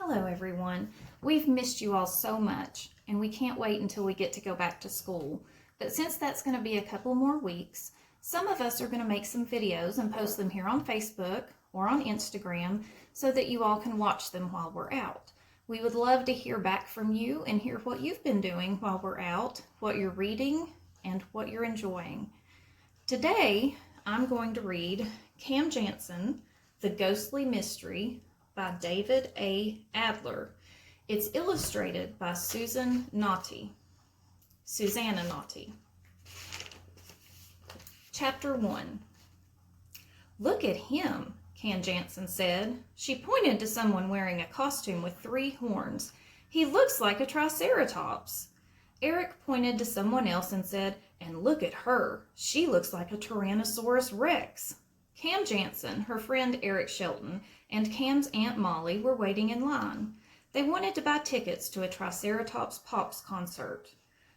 Hello everyone. We've missed you all so much and we can't wait until we get to go back to school. But since that's going to be a couple more weeks, some of us are going to make some videos and post them here on Facebook or on Instagram so that you all can watch them while we're out. We would love to hear back from you and hear what you've been doing while we're out, what you're reading, and what you're enjoying. Today, I'm going to read Cam Janson, The Ghostly Mystery by David A. Adler. It's illustrated by Susanna Naughty. Chapter 1. Look at him, Cam Janson said. She pointed to someone wearing a costume with 3 horns. He looks like a triceratops. Eric pointed to someone else and said, and look at her. She looks like a Tyrannosaurus Rex. Cam Janson, her friend Eric Shelton, and Cam's Aunt Molly were waiting in line. They wanted to buy tickets to a Triceratops Pops concert.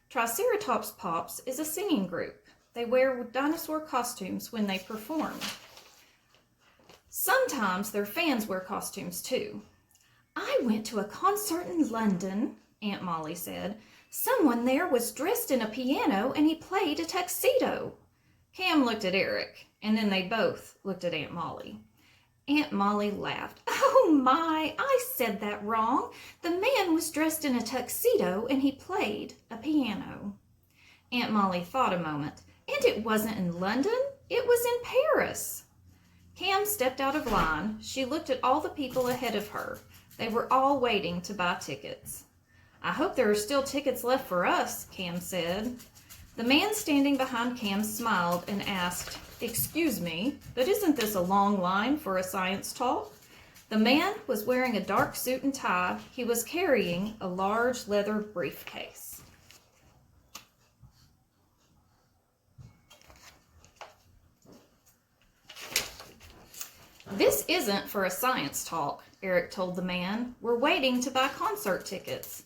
Triceratops Pops is a singing group. They wear dinosaur costumes when they perform. Sometimes their fans wear costumes too. I went to a concert in London, Aunt Molly said. Someone there was dressed in a piano and he played a tuxedo. Cam looked at Eric, and then they both looked at Aunt Molly. Aunt Molly laughed. Oh my, I said that wrong. The man was dressed in a tuxedo and he played a piano. Aunt Molly thought a moment. And it wasn't in London, it was in Paris. Cam stepped out of line. She looked at all the people ahead of her. They were all waiting to buy tickets. I hope there are still tickets left for us, Cam said. The man standing behind Cam smiled and asked, Excuse me, but isn't this a long line for a science talk? The man was wearing a dark suit and tie. He was carrying a large leather briefcase. This isn't for a science talk, Eric told the man. We're waiting to buy concert tickets.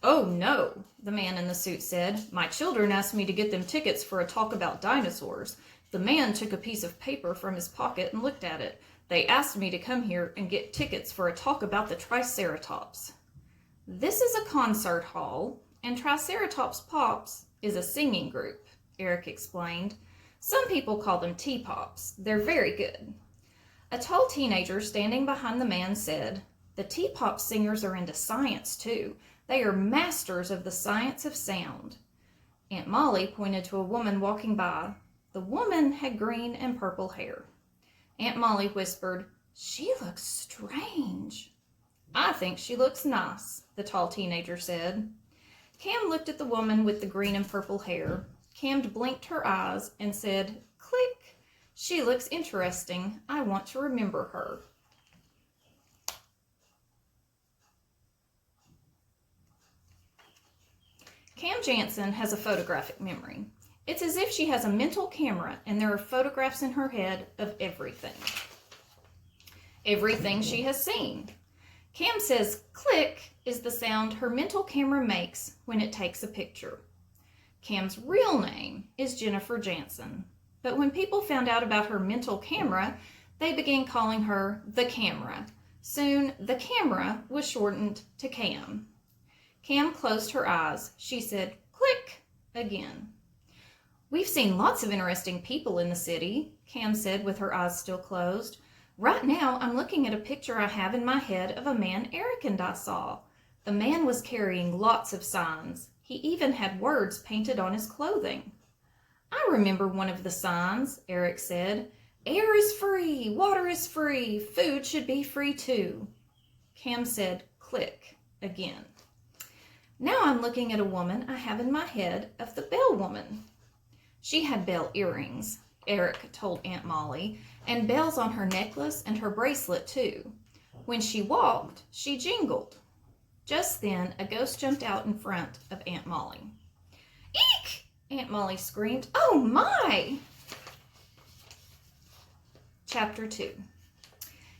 Oh no, the man in the suit said. My children asked me to get them tickets for a talk about dinosaurs. The man took a piece of paper from his pocket and looked at it. They asked me to come here and get tickets for a talk about the Triceratops. This is a concert hall, and Triceratops Pops is a singing group, Eric explained. Some people call them T-Pops. They're very good. A tall teenager standing behind the man said, The T-Pop singers are into science too. They are masters of the science of sound. Aunt Molly pointed to a woman walking by. The woman had green and purple hair. Aunt Molly whispered, She looks strange. I think she looks nice, the tall teenager said. Cam looked at the woman with the green and purple hair. Cam blinked her eyes and said, Click. She looks interesting. I want to remember her. Cam Janson has a photographic memory. It's as if she has a mental camera and there are photographs in her head of everything. Everything she has seen. Cam says click is the sound her mental camera makes when it takes a picture. Cam's real name is Jennifer Janson, but when people found out about her mental camera, they began calling her the camera. Soon, the camera was shortened to Cam. Cam closed her eyes. She said, click, again. We've seen lots of interesting people in the city, Cam said with her eyes still closed. Right now, I'm looking at a picture I have in my head of a man Eric and I saw. The man was carrying lots of signs. He even had words painted on his clothing. I remember one of the signs, Eric said. Air is free, water is free, food should be free too. Cam said, click, again. Now I'm looking at a woman I have in my head of the bell woman. She had bell earrings, Eric told Aunt Molly, and bells on her necklace and her bracelet too. When she walked, she jingled. Just then, a ghost jumped out in front of Aunt Molly. Eek! Aunt Molly screamed. Oh my! Chapter 2.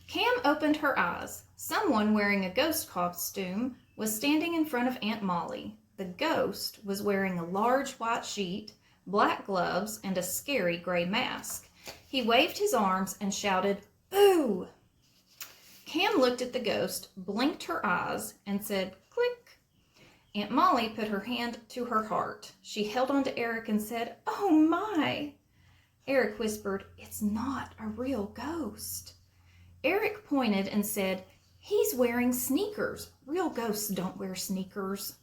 Cam opened her eyes. Someone wearing a ghost costume was standing in front of Aunt Molly. The ghost was wearing a large white sheet, black gloves, and a scary gray mask. He waved his arms and shouted, Boo! Cam looked at the ghost, blinked her eyes, and said, "Click." Aunt Molly put her hand to her heart. She held on to Eric and said, "Oh my." Eric whispered, "It's not a real ghost." Eric pointed and said, "He's wearing sneakers. Real ghosts don't wear sneakers."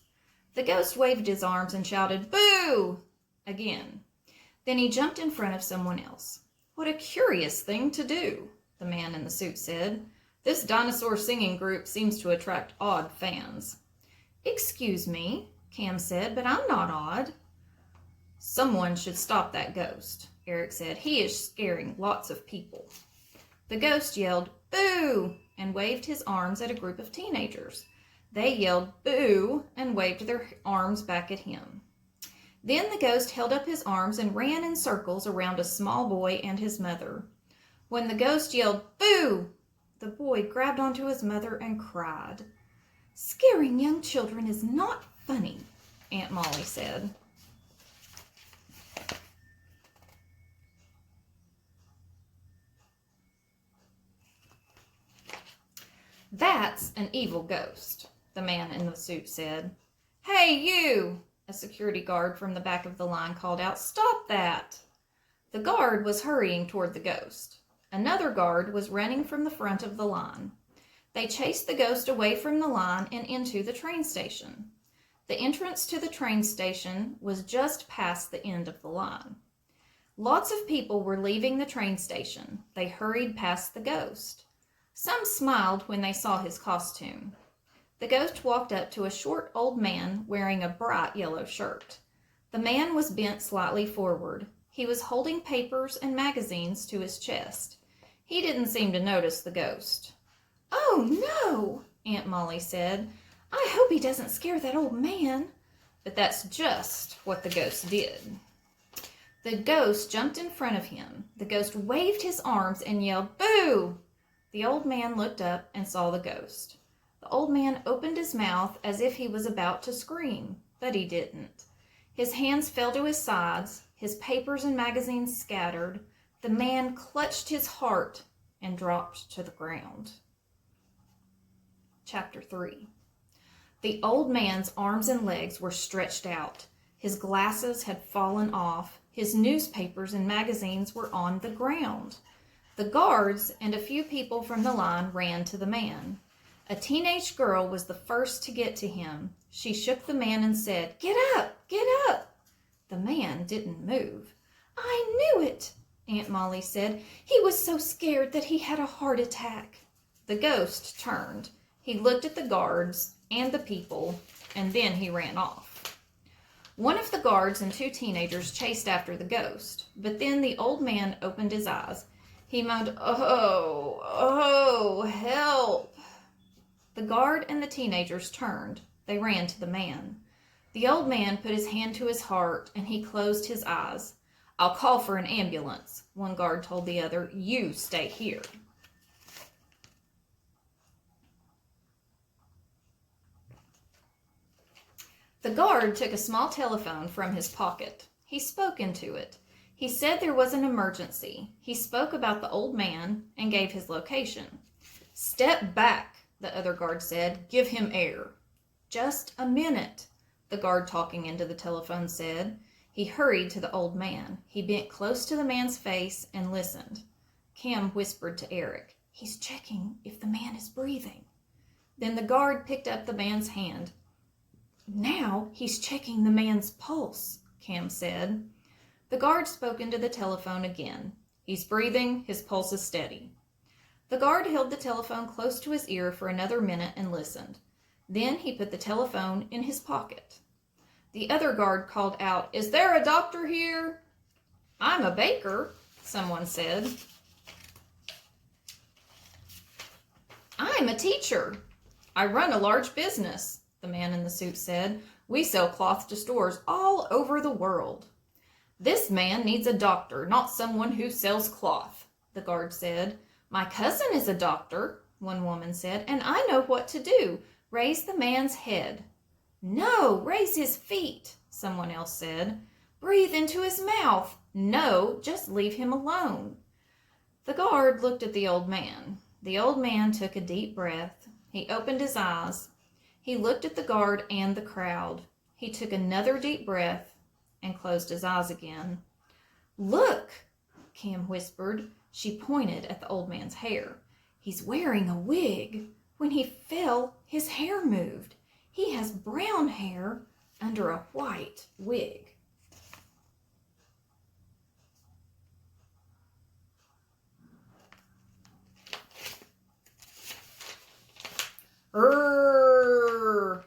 The ghost waved his arms and shouted, "Boo!" again. Then he jumped in front of someone else. "What a curious thing to do," the man in the suit said. "This dinosaur singing group seems to attract odd fans." "Excuse me," Cam said, "but I'm not odd." "Someone should stop that ghost," Eric said. "He is scaring lots of people." The ghost yelled, "Boo!" and waved his arms at a group of teenagers. They yelled, "Boo!" and waved their arms back at him. Then the ghost held up his arms and ran in circles around a small boy and his mother. When the ghost yelled, "Boo!" the boy grabbed onto his mother and cried. "Scaring young children is not funny," Aunt Molly said. "That's an evil ghost," the man in the suit said. "Hey, you!" a security guard from the back of the line called out. "Stop that!" The guard was hurrying toward the ghost. Another guard was running from the front of the line. They chased the ghost away from the line and into the train station. The entrance to the train station was just past the end of the line. Lots of people were leaving the train station. They hurried past the ghost. Some smiled when they saw his costume. The ghost walked up to a short old man wearing a bright yellow shirt. The man was bent slightly forward. He was holding papers and magazines to his chest. He didn't seem to notice the ghost. "Oh, no," Aunt Molly said. "I hope he doesn't scare that old man." But that's just what the ghost did. The ghost jumped in front of him. The ghost waved his arms and yelled, "Boo!" The old man looked up and saw the ghost. The old man opened his mouth as if he was about to scream, but he didn't. His hands fell to his sides, his papers and magazines scattered. The man clutched his heart and dropped to the ground. Chapter 3. The old man's arms and legs were stretched out. His glasses had fallen off. His newspapers and magazines were on the ground. The guards and a few people from the line ran to the man. A teenage girl was the first to get to him. She shook the man and said, "Get up, get up." The man didn't move. "I knew it," Aunt Molly said. "He was so scared that he had a heart attack." The ghost turned. He looked at the guards and the people, and then he ran off. One of the guards and two teenagers chased after the ghost, but then the old man opened his eyes. He moaned, "Oh, oh, help." The guard and the teenagers turned. They ran to the man. The old man put his hand to his heart and he closed his eyes. "I'll call for an ambulance," one guard told the other. "You stay here." The guard took a small telephone from his pocket. He spoke into it. He said there was an emergency. He spoke about the old man and gave his location. "Step back," the other guard said. "Give him air." "Just a minute," the guard talking into the telephone said. He hurried to the old man. He bent close to the man's face and listened. Cam whispered to Eric, "He's checking if the man is breathing." Then the guard picked up the man's hand. "Now he's checking the man's pulse," Cam said. The guard spoke into the telephone again. "He's breathing. His pulse is steady." The guard held the telephone close to his ear for another minute and listened. Then he put the telephone in his pocket. The other guard called out, "Is there a doctor here?" "I'm a baker," someone said. "I'm a teacher." "I run a large business," the man in the suit said. "We sell cloth to stores all over the world." "This man needs a doctor, not someone who sells cloth," the guard said. "My cousin is a doctor," one woman said, "and I know what to do. Raise the man's head." "No, raise his feet," someone else said. "Breathe into his mouth." "No, just leave him alone." The guard looked at the old man. The old man took a deep breath. He opened his eyes. He looked at the guard and the crowd. He took another deep breath and closed his eyes again. "Look," Cam whispered. She pointed at the old man's hair. "He's wearing a wig. When he fell, his hair moved. He has brown hair under a white wig."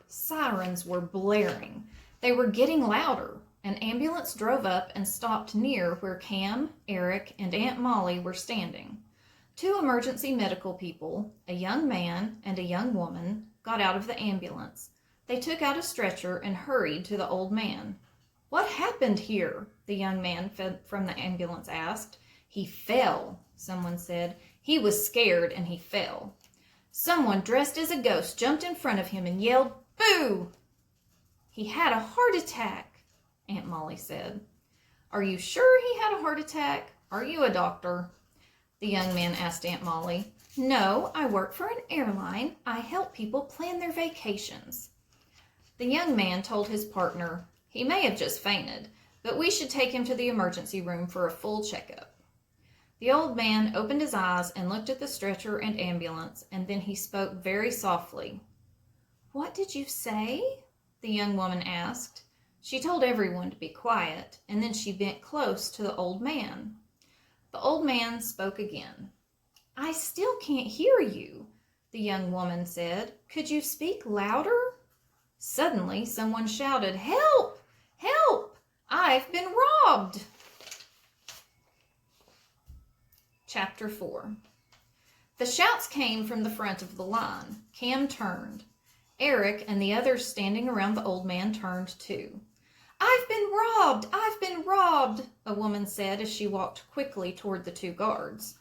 Sirens were blaring. They were getting louder. An ambulance drove up and stopped near where Cam, Eric, and Aunt Molly were standing. Two emergency medical people, a young man and a young woman, got out of the ambulance. They took out a stretcher and hurried to the old man. "What happened here?" the young man from the ambulance asked. "He fell," someone said. "He was scared and he fell. Someone dressed as a ghost jumped in front of him and yelled, 'Boo!' He had a heart attack," Aunt Molly said. "Are you sure he had a heart attack? Are you a doctor?" the young man asked Aunt Molly. "No, I work for an airline. I help people plan their vacations." The young man told his partner, "He may have just fainted, but we should take him to the emergency room for a full checkup." The old man opened his eyes and looked at the stretcher and ambulance, and then he spoke very softly. "What did you say?" the young woman asked. She told everyone to be quiet, and then she bent close to the old man. The old man spoke again. "I still can't hear you," the young woman said. "Could you speak louder?" Suddenly, someone shouted, "Help! Help! I've been robbed!" Chapter 4. The shouts came from the front of the line. Cam turned. Eric and the others standing around the old man turned too. "I've been robbed! I've been robbed!" a woman said as she walked quickly toward the two guards.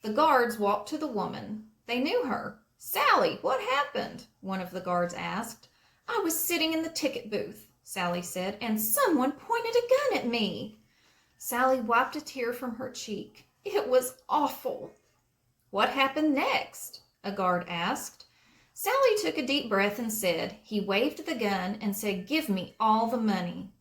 The guards walked to the woman. They knew her. "Sally, what happened?" one of the guards asked. "I was sitting in the ticket booth," Sally said, "and someone pointed a gun at me." Sally wiped a tear from her cheek. "It was awful." "What happened next?" a guard asked. Sally took a deep breath and said, "He waved the gun and said, 'Give me all the money.'"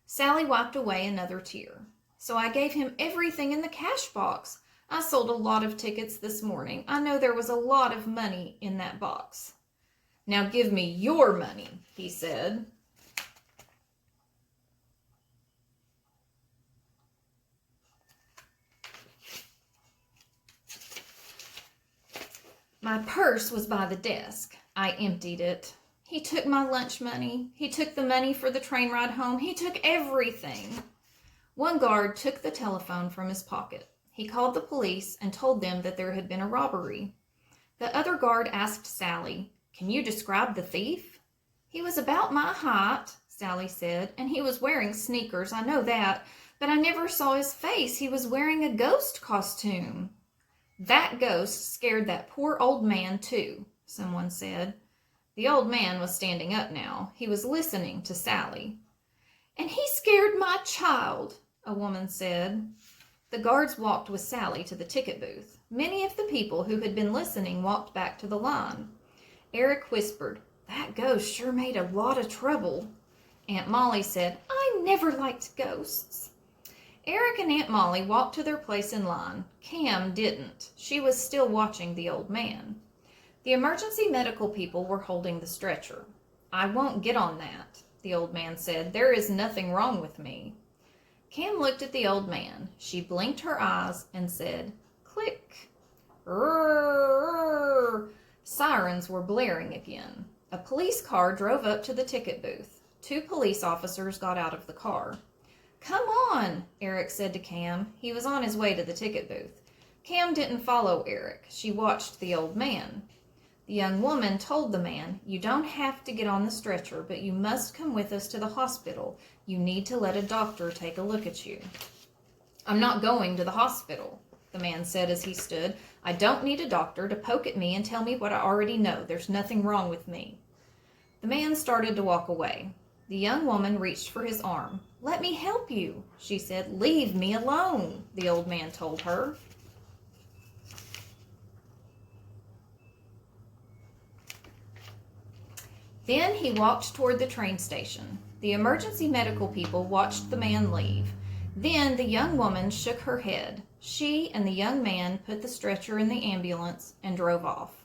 Sally wiped away another tear. "So I gave him everything in the cash box. I sold a lot of tickets this morning. I know there was a lot of money in that box." "Now give me your money," he said. My purse was by the desk. I emptied it. He took my lunch money. He took the money for the train ride home. He took everything. One guard took the telephone from his pocket. He called the police and told them that there had been a robbery. The other guard asked Sally, "Can you describe the thief?" "He was about my height," Sally said, "and he was wearing sneakers, I know that, but I never saw his face. He was wearing a ghost costume." "That ghost scared that poor old man, too," someone said. The old man was standing up now. He was listening to Sally. "And he scared my child," a woman said. The guards walked with Sally to the ticket booth. Many of the people who had been listening walked back to the line. Eric whispered, "That ghost sure made a lot of trouble." Aunt Molly said, "I never liked ghosts." Eric and Aunt Molly walked to their place in line. Cam didn't. She was still watching the old man. The emergency medical people were holding the stretcher. "I won't get on that," the old man said. "There is nothing wrong with me." Cam looked at the old man. She blinked her eyes and said, "Click." Rrrr. Sirens were blaring again. A police car drove up to the ticket booth. Two police officers got out of the car. "Come on," Eric said to Cam. He was on his way to the ticket booth. Cam didn't follow Eric. She watched the old man. The young woman told the man, "You don't have to get on the stretcher, but you must come with us to the hospital. You need to let a doctor take a look at you." "I'm not going to the hospital," the man said as he stood. "I don't need a doctor to poke at me and tell me what I already know. There's nothing wrong with me." The man started to walk away. The young woman reached for his arm. "Let me help you," she said. "Leave me alone," the old man told her. Then he walked toward the train station. The emergency medical people watched the man leave. Then the young woman shook her head. She and the young man put the stretcher in the ambulance and drove off.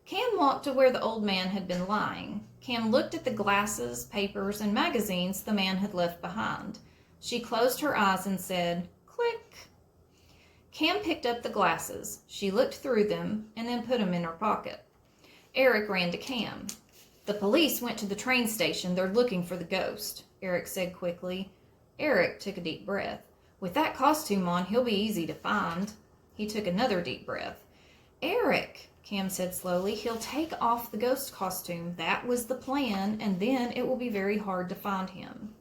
Cam walked to where the old man had been lying. Cam looked at the glasses, papers, and magazines the man had left behind. She closed her eyes and said, "Click." Cam picked up the glasses. She looked through them and then put them in her pocket. Eric ran to Cam. "The police went to the train station. They're looking for the ghost," Eric said quickly. Eric took a deep breath. "With that costume on, he'll be easy to find." He took another deep breath. "Eric," Cam said slowly, "he'll take off the ghost costume. That was the plan, and then it will be very hard to find him."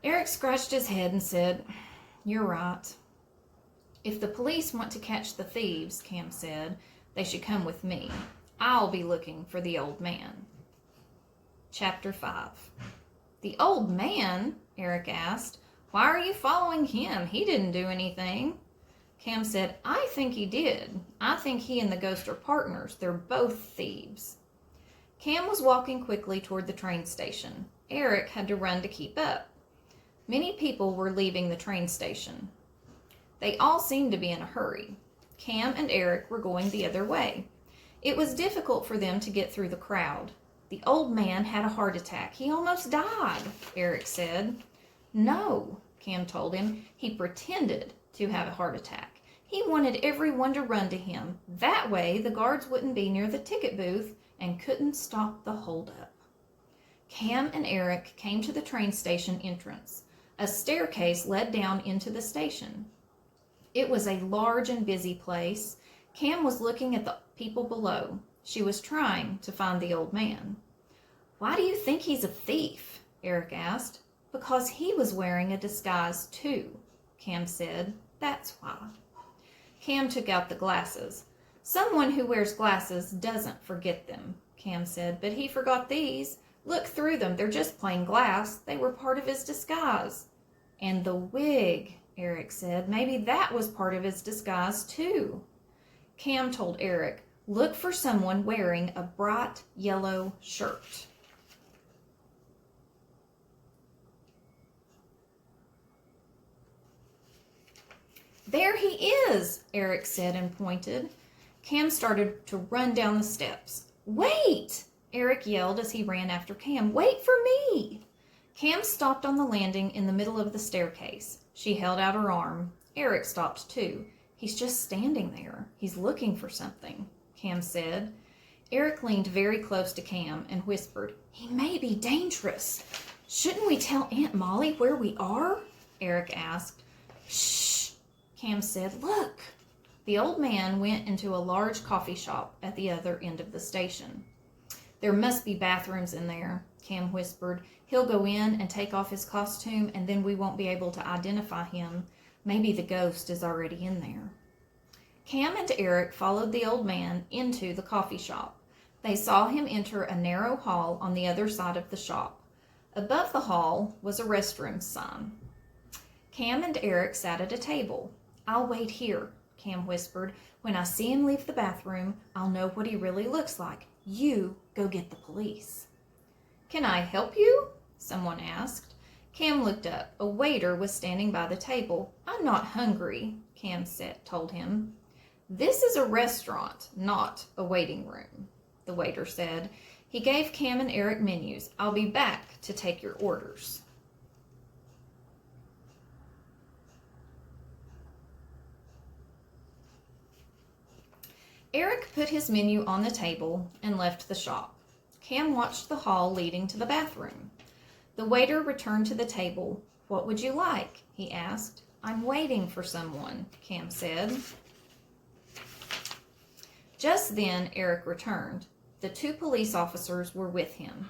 Eric scratched his head and said, "You're right." "If the police want to catch the thieves," Cam said, "they should come with me. I'll be looking for the old man." Chapter 5. "The old man?" Eric asked. "Why are you following him? He didn't do anything." Cam said, "I think he did. I think he and the ghost are partners. They're both thieves." Cam was walking quickly toward the train station. Eric had to run to keep up. Many people were leaving the train station. They all seemed to be in a hurry. Cam and Eric were going the other way. It was difficult for them to get through the crowd. "The old man had a heart attack. He almost died," Eric said. "No," Cam told him. "He pretended to have a heart attack. He wanted everyone to run to him. That way the guards wouldn't be near the ticket booth and couldn't stop the holdup." Cam and Eric came to the train station entrance. A staircase led down into the station. It was a large and busy place. Cam was looking at the people below. She was trying to find the old man. "Why do you think he's a thief?" Eric asked. "Because he was wearing a disguise too," Cam said. "That's why." Cam took out the glasses. "Someone who wears glasses doesn't forget them," Cam said, "but he forgot these. Look through them. They're just plain glass. They were part of his disguise." "And the wig," Eric said. "Maybe that was part of his disguise too." Cam told Eric, "Look for someone wearing a bright yellow shirt." "There he is," Eric said and pointed. Cam started to run down the steps. "Wait!" Eric yelled as he ran after Cam. "Wait for me!" Cam stopped on the landing in the middle of the staircase. She held out her arm. Eric stopped too. "He's just standing there. He's looking for something," Cam said. Eric leaned very close to Cam and whispered, "He may be dangerous." "Shouldn't we tell Aunt Molly where we are?" Eric asked. "Shh," Cam said. "Look." The old man went into a large coffee shop at the other end of the station. "There must be bathrooms in there," Cam whispered. "He'll go in and take off his costume, and then we won't be able to identify him. Maybe the ghost is already in there." Cam and Eric followed the old man into the coffee shop. They saw him enter a narrow hall on the other side of the shop. Above the hall was a restroom sign. Cam and Eric sat at a table. "I'll wait here," Cam whispered. "When I see him leave the bathroom, I'll know what he really looks like. You go get the police." "Can I help you?" someone asked. Cam looked up. A waiter was standing by the table. "I'm not hungry," Cam told him. "This is a restaurant, not a waiting room," the waiter said. He gave Cam and Eric menus. "I'll be back to take your orders." Eric put his menu on the table and left the shop. Cam watched the hall leading to the bathroom. The waiter returned to the table. "What would you like?" he asked. "I'm waiting for someone," Cam said. Just then, Eric returned. The 2 police officers were with him.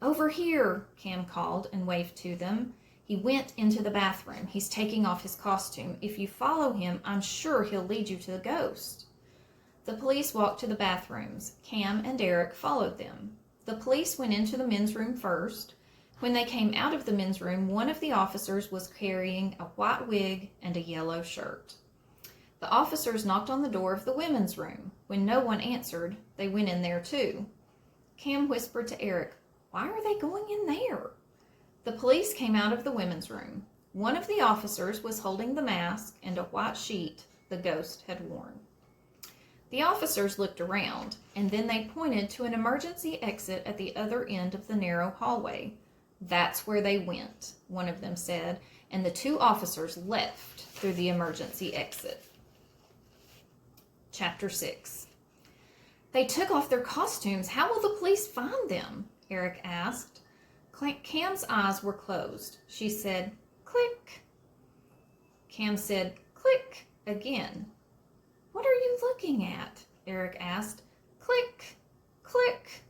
"Over here," Cam called and waved to them. "He went into the bathroom. He's taking off his costume. If you follow him, I'm sure he'll lead you to the ghost." The police walked to the bathrooms. Cam and Eric followed them. The police went into the men's room first. When they came out of the men's room, one of the officers was carrying a white wig and a yellow shirt. The officers knocked on the door of the women's room. When no one answered, they went in there too. Cam whispered to Eric, Why are they going in there? The police came out of the women's room. One of the officers was holding the mask and a white sheet the ghost had worn. The officers looked around, and then they pointed to an emergency exit at the other end of the narrow hallway. That's where they went, one of them said, and the two officers left through the emergency exit. Chapter 6. They took off their costumes. How will the police find them? Eric asked. Cam's eyes were closed. She said, click. Cam said, click, again. What are you looking at? Eric asked. Click, click.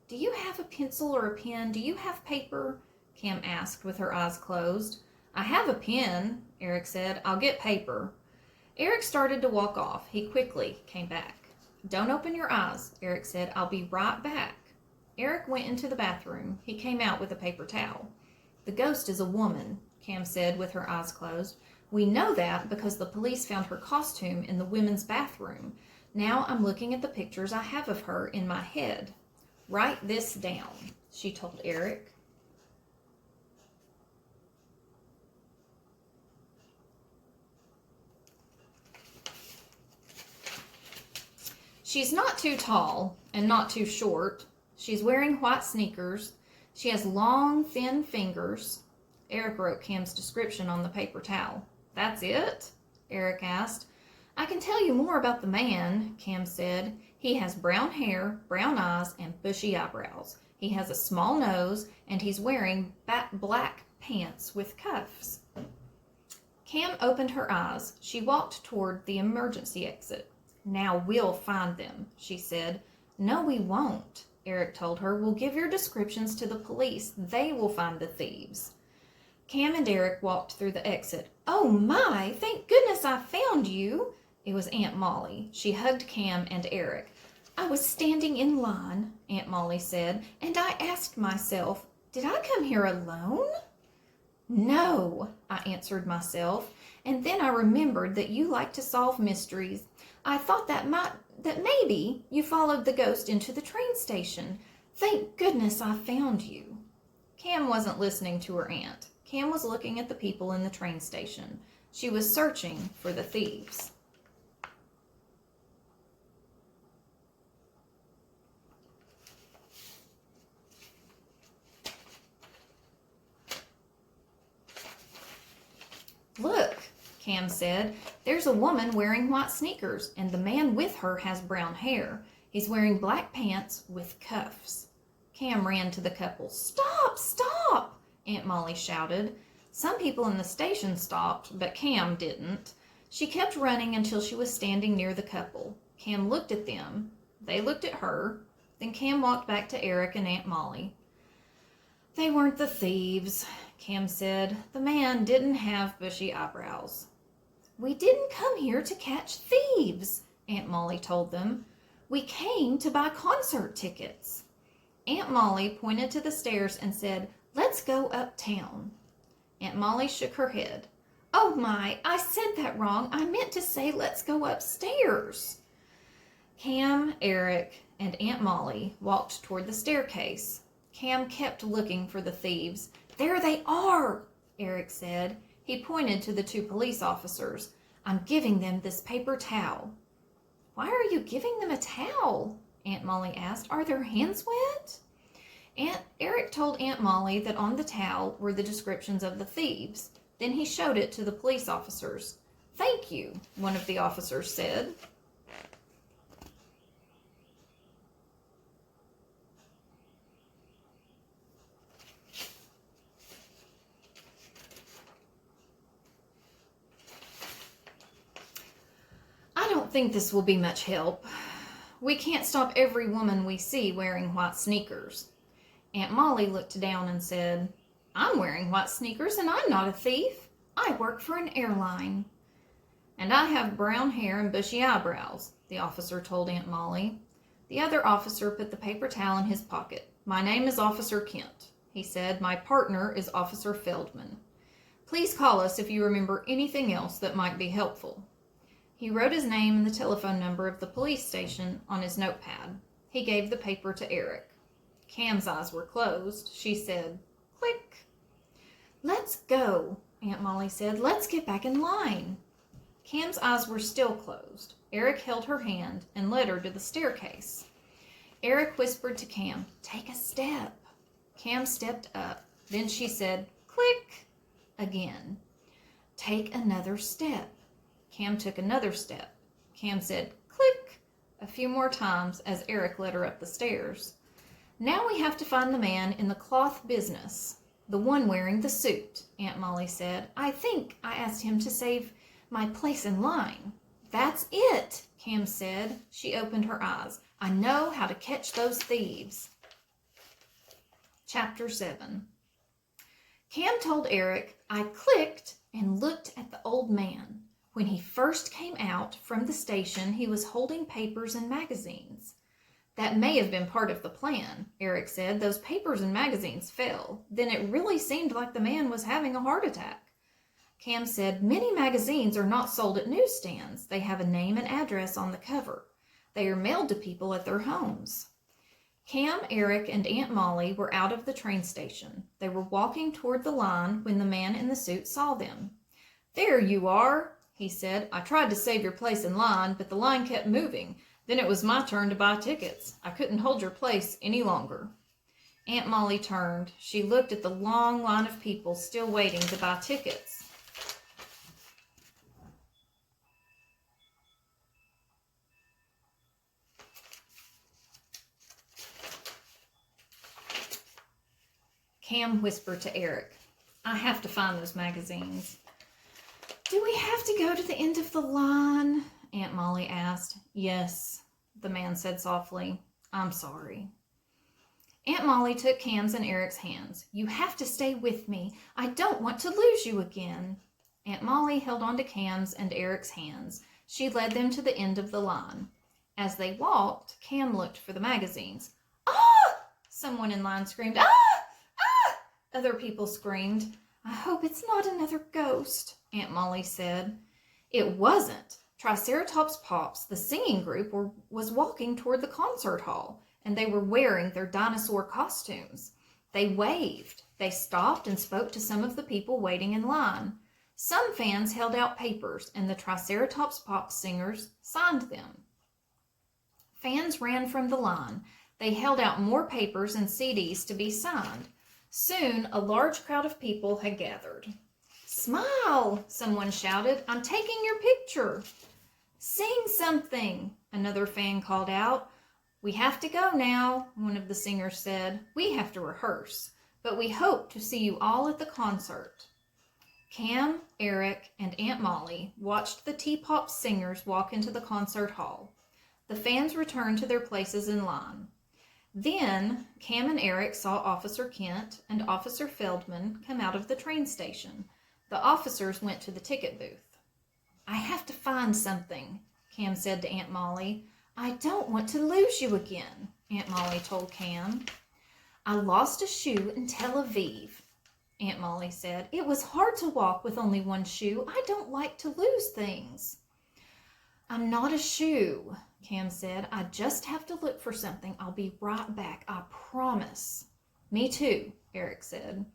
Do you have a pencil or a pen? Do you have paper? Cam asked with her eyes closed. I have a pen, Eric said. I'll get paper. Eric started to walk off. He quickly came back. Don't open your eyes, Eric said. I'll be right back. Eric went into the bathroom. He came out with a paper towel. The ghost is a woman, Cam said with her eyes closed. We know that because the police found her costume in the women's bathroom. Now I'm looking at the pictures I have of her in my head. Write this down, she told Eric. She's not too tall and not too short. She's wearing white sneakers. She has long, thin fingers. Eric wrote Cam's description on the paper towel. That's it? Eric asked. I can tell you more about the man, Cam said. He has brown hair, brown eyes, and bushy eyebrows. He has a small nose, and he's wearing black pants with cuffs. Cam opened her eyes. She walked toward the emergency exit. Now we'll find them, she said. No, we won't, Eric told her. We'll give your descriptions to the police. They will find the thieves. Cam and Eric walked through the exit. Oh my, thank goodness I found you. It was Aunt Molly. She hugged Cam and Eric. I was standing in line, Aunt Molly said, and I asked myself, did I come here alone? No, I answered myself, and then I remembered that you like to solve mysteries. I thought that maybe you followed the ghost into the train station. Thank goodness I found you. Cam wasn't listening to her aunt. Cam was looking at the people in the train station. She was searching for the thieves. Look, Cam said, there's a woman wearing white sneakers, and the man with her has brown hair. He's wearing black pants with cuffs. Cam ran to the couple. Stop, stop, Aunt Molly shouted. Some people in the station stopped, but Cam didn't. She kept running until she was standing near the couple. Cam looked at them. They looked at her. Then Cam walked back to Eric and Aunt Molly. They weren't the thieves, Cam said. The man didn't have bushy eyebrows. We didn't come here to catch thieves, Aunt Molly told them. We came to buy concert tickets. Aunt Molly pointed to the stairs and said, let's go uptown. Aunt Molly shook her head. Oh my, I said that wrong. I meant to say let's go upstairs. Cam, Eric, and Aunt Molly walked toward the staircase. Cam kept looking for the thieves. There they are, Eric said. He pointed to the two police officers. I'm giving them this paper towel. Why are you giving them a towel? Aunt Molly asked. Are their hands wet? Eric told Aunt Molly that on the towel were the descriptions of the thieves. Then he showed it to the police officers. Thank you, one of the officers said. I don't think this will be much help. We can't stop every woman we see wearing white sneakers. Aunt Molly looked down and said, I'm wearing white sneakers and I'm not a thief. I work for an airline. And I have brown hair and bushy eyebrows, the officer told Aunt Molly. The other officer put the paper towel in his pocket. My name is Officer Kent, he said. My partner is Officer Feldman. Please call us if you remember anything else that might be helpful. He wrote his name and the telephone number of the police station on his notepad. He gave the paper to Eric. Cam's eyes were closed. She said, "Click." "Let's go," Aunt Molly said. "Let's get back in line." Cam's eyes were still closed. Eric held her hand and led her to the staircase. Eric whispered to Cam, "Take a step." Cam stepped up. Then she said, "Click," again. "Take another step." Cam took another step. Cam said, "Click," a few more times as Eric led her up the stairs. "Now we have to find the man in the cloth business, the one wearing the suit," Aunt Molly said. "I think I asked him to save my place in line." "That's it," Cam said. She opened her eyes. "I know how to catch those thieves." Chapter 7. Cam told Eric, "I clicked and looked at the old man. When he first came out from the station, he was holding papers and magazines." "That may have been part of the plan," Eric said. "Those papers and magazines fell. Then it really seemed like the man was having a heart attack." Cam said, "Many magazines are not sold at newsstands. They have a name and address on the cover. They are mailed to people at their homes." Cam, Eric, and Aunt Molly were out of the train station. They were walking toward the line when the man in the suit saw them. "There you are," he said. "I tried to save your place in line, but the line kept moving. Then it was my turn to buy tickets. I couldn't hold your place any longer." Aunt Molly turned. She looked at the long line of people still waiting to buy tickets. Cam whispered to Eric, "I have to find those magazines." "Do we have to go to the end of the line?" Aunt Molly asked. "Yes," the man said softly. "I'm sorry." Aunt Molly took Cam's and Eric's hands. "You have to stay with me. I don't want to lose you again." Aunt Molly held on to Cam's and Eric's hands. She led them to the end of the line. As they walked, Cam looked for the magazines. "Ah!" Someone in line screamed. "Ah! Ah!" Other people screamed. "I hope it's not another ghost," Aunt Molly said. It wasn't. Triceratops Pops, the singing group, was walking toward the concert hall, and they were wearing their dinosaur costumes. They waved. They stopped and spoke to some of the people waiting in line. Some fans held out papers, and the Triceratops Pops singers signed them. Fans ran from the line. They held out more papers and CDs to be signed. Soon, a large crowd of people had gathered. "Smile!" someone shouted. "I'm taking your picture." "Sing something!" another fan called out. "We have to go now," one of the singers said. "We have to rehearse, but we hope to see you all at the concert." Cam, Eric, and Aunt Molly watched the T-Pop singers walk into the concert hall. The fans returned to their places in line. Then, Cam and Eric saw Officer Kent and Officer Feldman come out of the train station. The officers went to the ticket booth. "I have to find something," Cam said to Aunt Molly. "I don't want to lose you again," Aunt Molly told Cam. "I lost a shoe in Tel Aviv," Aunt Molly said. "It was hard to walk with only one shoe. I don't like to lose things." "I'm not a shoe," Cam said. "I just have to look for something. I'll be right back, I promise." "Me too," Eric said.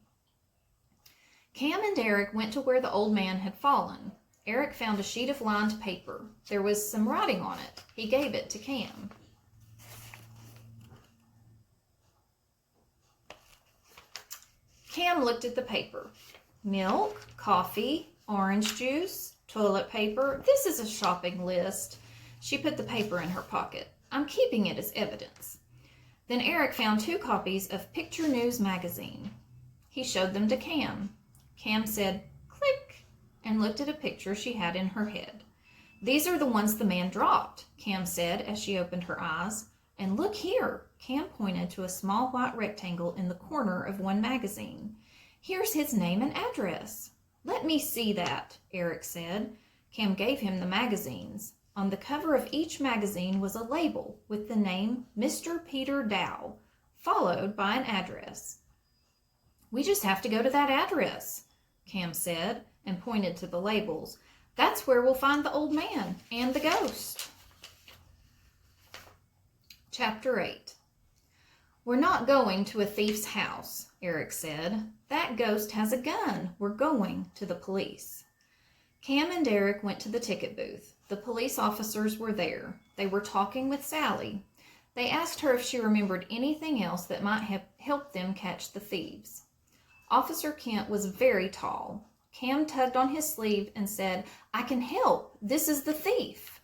Cam and Eric went to where the old man had fallen. Eric found a sheet of lined paper. There was some writing on it. He gave it to Cam. Cam looked at the paper. Milk, coffee, orange juice, toilet paper. This is a shopping list. She put the paper in her pocket. "I'm keeping it as evidence." Then Eric found 2 copies of Picture News magazine. He showed them to Cam. Cam said, "Click," and looked at a picture she had in her head. "These are the ones the man dropped," Cam said as she opened her eyes. "And look here," Cam pointed to a small white rectangle in the corner of one magazine. "Here's his name and address." "Let me see that," Eric said. Cam gave him the magazines. On the cover of each magazine was a label with the name Mr. Peter Dow, followed by an address. "We just have to go to that address," Cam said, and pointed to the labels. "That's where we'll find the old man and the ghost." Chapter 8. "We're not going to a thief's house," Eric said. "That ghost has a gun. We're going to the police." Cam and Eric went to the ticket booth. The police officers were there. They were talking with Sally. They asked her if she remembered anything else that might have helped them catch the thieves. Officer Kent was very tall. Cam tugged on his sleeve and said, "I can help. This is the thief."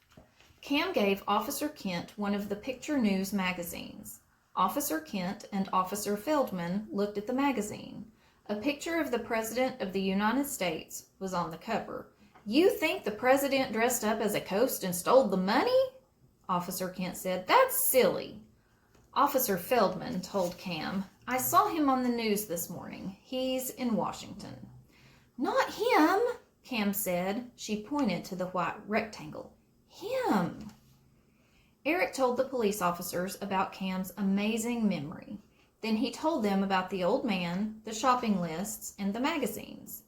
Cam gave Officer Kent one of the Picture News magazines. Officer Kent and Officer Feldman looked at the magazine. A picture of the President of the United States was on the cover. "You think the president dressed up as a ghost and stole the money?" Officer Kent said. "That's silly." Officer Feldman told Cam, "I saw him on the news this morning. He's in Washington." "Not him," Cam said. She pointed to the white rectangle. "Him." Eric told the police officers about Cam's amazing memory. Then he told them about the old man, the shopping lists, and the magazines.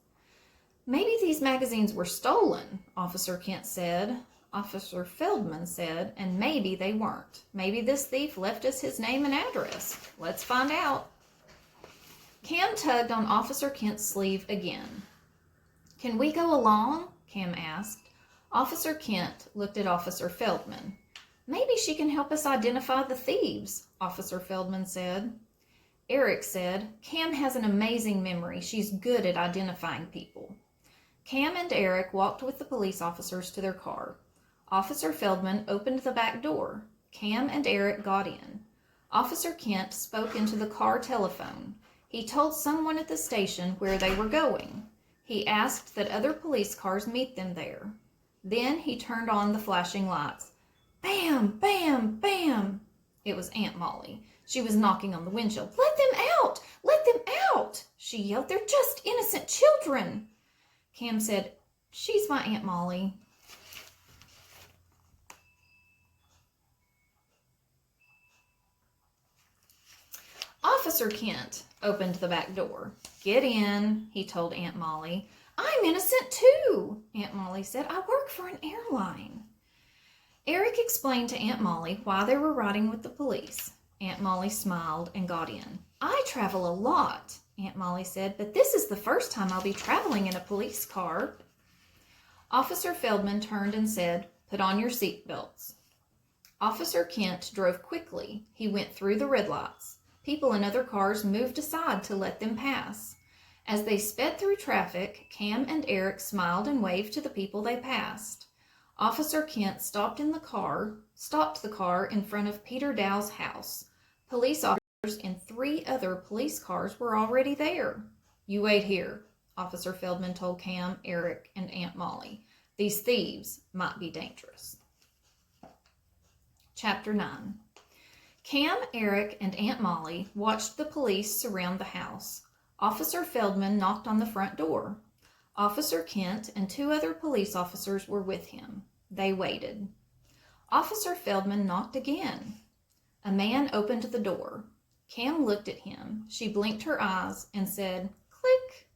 "Maybe these magazines were stolen," Officer Kent said. Officer Feldman said, "And maybe they weren't. Maybe this thief left us his name and address. Let's find out." Cam tugged on Officer Kent's sleeve again. "Can we go along?" Cam asked. Officer Kent looked at Officer Feldman. "Maybe she can help us identify the thieves," Officer Feldman said. Eric said, "Cam has an amazing memory. She's good at identifying people." Cam and Eric walked with the police officers to their car. Officer Feldman opened the back door. Cam and Eric got in. Officer Kent spoke into the car telephone. He told someone at the station where they were going. He asked that other police cars meet them there. Then he turned on the flashing lights. Bam! Bam! Bam! It was Aunt Molly. She was knocking on the windshield. "Let them out! Let them out!" she yelled. "They're just innocent children." Cam said, "She's my Aunt Molly." Officer Kent opened the back door. "Get in," he told Aunt Molly. "I'm innocent too," Aunt Molly said. "I work for an airline." Eric explained to Aunt Molly why they were riding with the police. Aunt Molly smiled and got in. "I travel a lot," Aunt Molly said, "but this is the first time I'll be traveling in a police car." Officer Feldman turned and said, "Put on your seatbelts." Officer Kent drove quickly. He went through the red lights. People in other cars moved aside to let them pass. As they sped through traffic, Cam and Eric smiled and waved to the people they passed. Officer Kent stopped the car in front of Peter Dow's house. Police officers and 3 other police cars were already there. "You wait here," Officer Feldman told Cam, Eric, and Aunt Molly. "These thieves might be dangerous." Chapter 9. Cam, Eric, and Aunt Molly watched the police surround the house. Officer Feldman knocked on the front door. Officer Kent and 2 other police officers were with him. They waited. Officer Feldman knocked again. A man opened the door. Cam looked at him. She blinked her eyes and said, "Click."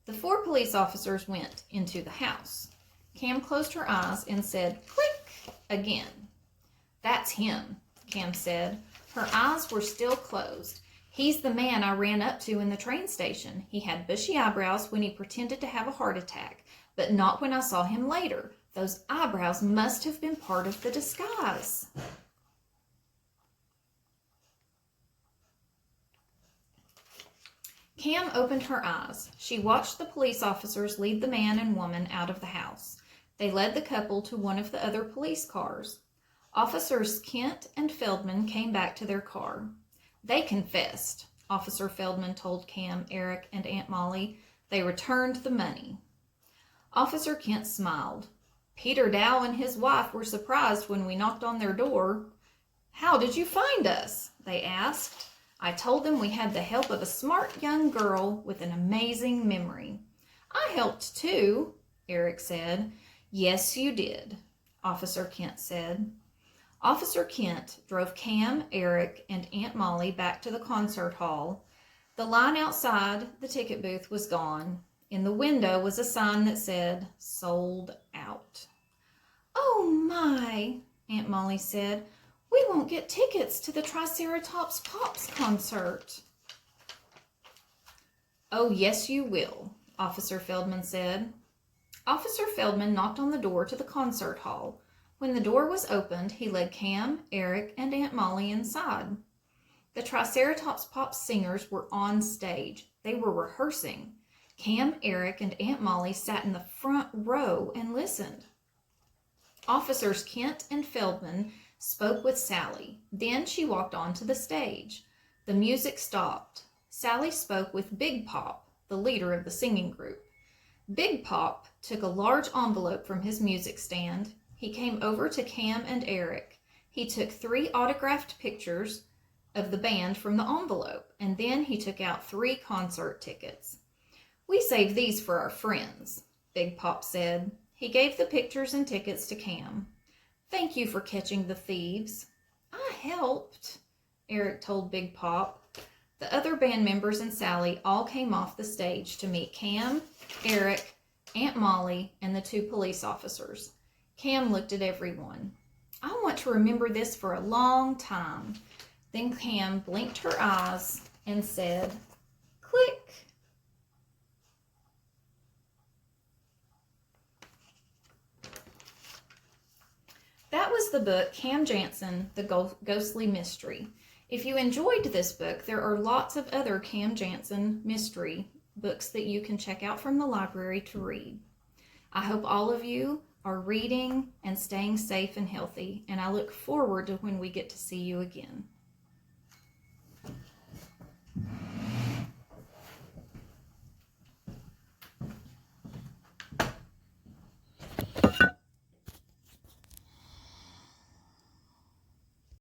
The 4 police officers went into the house. Cam closed her eyes and said, "Click," again. "That's him," Cam said. Her eyes were still closed. "He's the man I ran up to in the train station. He had bushy eyebrows when he pretended to have a heart attack, but not when I saw him later. Those eyebrows must have been part of the disguise." Cam opened her eyes. She watched the police officers lead the man and woman out of the house. They led the couple to one of the other police cars. Officers Kent and Feldman came back to their car. "They confessed," Officer Feldman told Cam, Eric, and Aunt Molly. "They returned the money." Officer Kent smiled. "Peter Dow and his wife were surprised when we knocked on their door." "How did you find us?" they asked. "I told them we had the help of a smart young girl with an amazing memory." "I helped too," Eric said. "Yes, you did," Officer Kent said. Officer Kent drove Cam, Eric, and Aunt Molly back to the concert hall. The line outside the ticket booth was gone. In the window was a sign that said, "Sold out." "Oh my," Aunt Molly said. We won't get tickets to the Triceratops Pops concert. Oh, yes, you will, Officer Feldman said. Officer Feldman knocked on the door to the concert hall. When the door was opened, he led Cam, Eric, and Aunt Molly inside. The Triceratops Pops singers were on stage. They were rehearsing. Cam, Eric, and Aunt Molly sat in the front row and listened. Officers Kent and Feldman spoke with Sally. Then she walked onto the stage. The music stopped. Sally spoke with Big Pop, the leader of the singing group. Big Pop took a large envelope from his music stand. He came over to Cam and Eric. He took 3 autographed pictures of the band from the envelope, and then he took out 3 concert tickets. We saved these for our friends, Big Pop said. He gave the pictures and tickets to Cam. Thank you for catching the thieves. I helped, Eric told Big Pop. The other band members and Sally all came off the stage to meet Cam, Eric, Aunt Molly, and the 2 police officers. Cam looked at everyone. I want to remember this for a long time. Then Cam blinked her eyes and said, click. That was the book Cam Janson, The Ghostly Mystery. If you enjoyed this book, there are lots of other Cam Janson mystery books that you can check out from the library to read. I hope all of you are reading and staying safe and healthy, and I look forward to when we get to see you again.